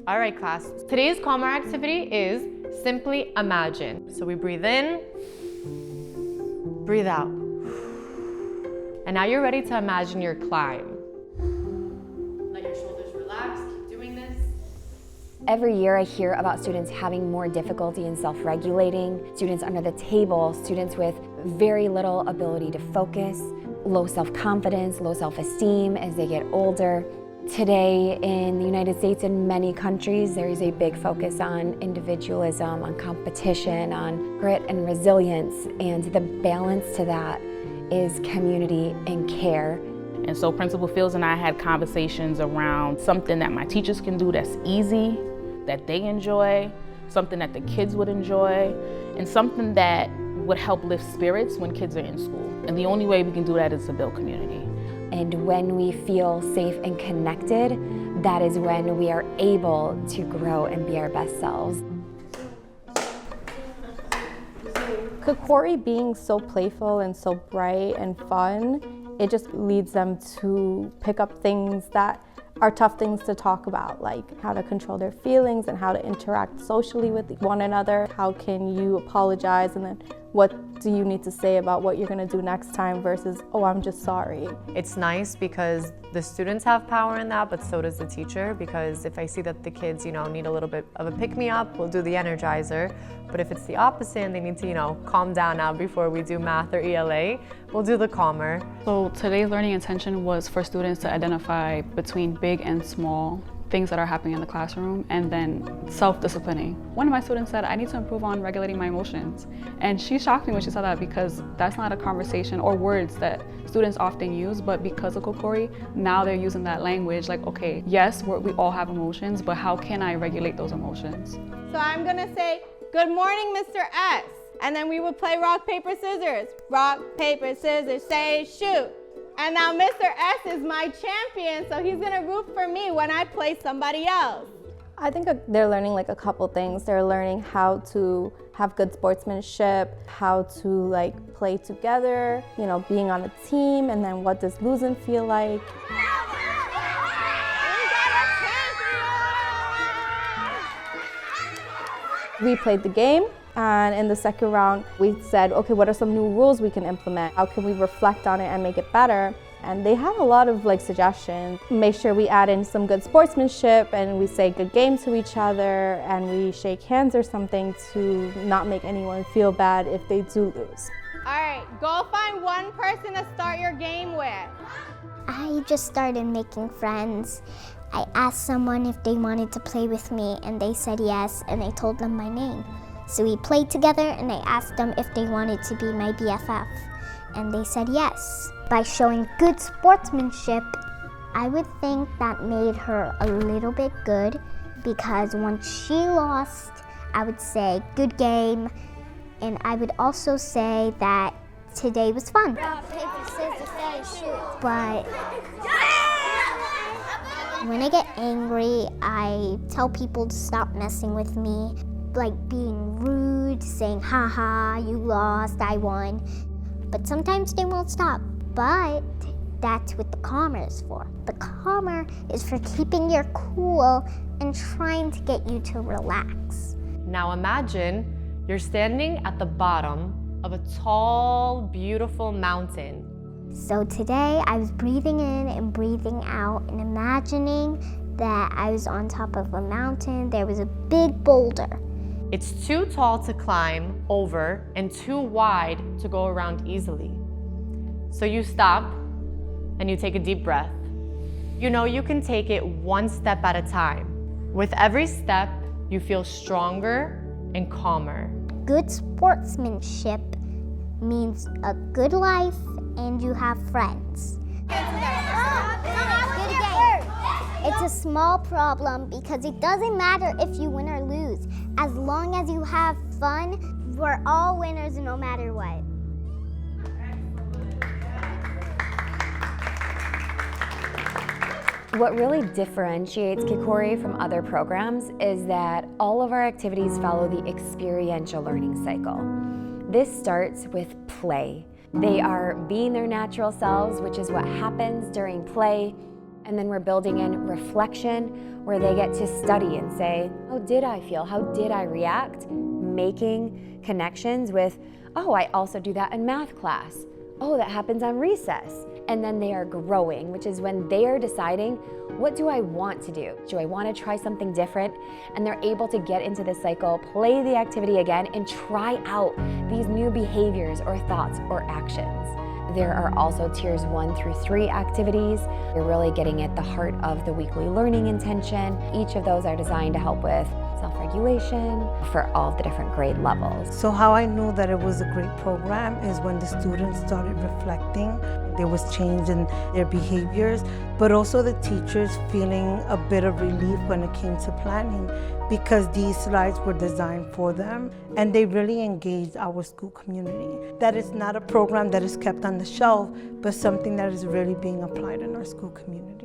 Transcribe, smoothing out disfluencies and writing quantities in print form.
All right, class. Today's calmer activity is simply imagine. So we breathe in, breathe out. And now you're ready to imagine your climb. Let your shoulders relax, keep doing this. Every year I hear about students having more difficulty in self-regulating, students under the table, students with very little ability to focus, low self-confidence, low self-esteem as they get older. Today in the United States and many countries, there is a big focus on individualism, on competition, on grit and resilience, and the balance to that is community and care. And so Principal Fields and I had conversations around something that my teachers can do that's easy, that they enjoy, something that the kids would enjoy, and something that would help lift spirits when kids are in school. And the only way we can do that is to build community. And when we feel safe and connected, that is when we are able to grow and be our best selves. Kikori being so playful and so bright and fun, it just leads them to pick up things that are tough things to talk about, like how to control their feelings and how to interact socially with one another. How can you apologize, and then what do you need to say about what you're gonna do next time versus, oh, I'm just sorry. It's nice because the students have power in that, but so does the teacher, because if I see that the kids, need a little bit of a pick-me-up, we'll do the energizer. But if it's the opposite and they need to, calm down now before we do math or ELA, we'll do the calmer. So today's learning intention was for students to identify between big and small things that are happening in the classroom, and then self-disciplining. One of my students said, I need to improve on regulating my emotions. And she shocked me when she said that, because that's not a conversation or words that students often use, but because of Kikori, now they're using that language like, okay, yes, we all have emotions, but how can I regulate those emotions? So I'm gonna say, good morning, Mr. S. And then we would play rock, paper, scissors. Rock, paper, scissors, say, shoot. And now Mr. S is my champion, so he's gonna root for me when I play somebody else. I think they're learning like a couple things. They're learning how to have good sportsmanship, how to play together, being on a team, and then what does losing feel like. We played the game, and in the second round, we said, okay, what are some new rules we can implement? How can we reflect on it and make it better? And they have a lot of suggestions. Make sure we add in some good sportsmanship, and we say good game to each other, and we shake hands or something to not make anyone feel bad if they do lose. All right, go find one person to start your game with. I just started making friends. I asked someone if they wanted to play with me, and they said yes, and I told them my name. So we played together, and I asked them if they wanted to be my BFF, and they said yes. By showing good sportsmanship, I would think that made her a little bit good, because once she lost, I would say good game, and I would also say that today was fun. Rock, paper, scissors, shoot. But when I get angry, I tell people to stop messing with me, like being rude, saying, haha, you lost, I won. But sometimes they won't stop. But that's what the calmer is for. The calmer is for keeping your cool and trying to get you to relax. Now imagine you're standing at the bottom of a tall, beautiful mountain. So today I was breathing in and breathing out and imagining that I was on top of a mountain. There was a big boulder. It's too tall to climb over and too wide to go around easily. So you stop and you take a deep breath. You can take it one step at a time. With every step, you feel stronger and calmer. Good sportsmanship means a good life and you have friends. It's a small problem because it doesn't matter if you win or lose. As long as you have fun, we're all winners no matter what. What really differentiates Kikori from other programs is that all of our activities follow the experiential learning cycle. This starts with play. They are being their natural selves, which is what happens during play, And then we're building in reflection, where they get to study and say, how did I feel? How did I react? Making connections with, oh, I also do that in math class. Oh, that happens on recess. And then they are growing, which is when they are deciding, what do I want to do? Do I want to try something different? And they're able to get into the cycle, play the activity again, and try out these new behaviors or thoughts or actions. There are also tiers 1 through 3 activities. You're really getting at the heart of the weekly learning intention. Each of those are designed to help with self-regulation for all of the different grade levels. So how I knew that it was a great program is when the students started reflecting. There was change in their behaviors, but also the teachers feeling a bit of relief when it came to planning, because these slides were designed for them and they really engaged our school community. That is not a program that is kept on the shelf, but something that is really being applied in our school community.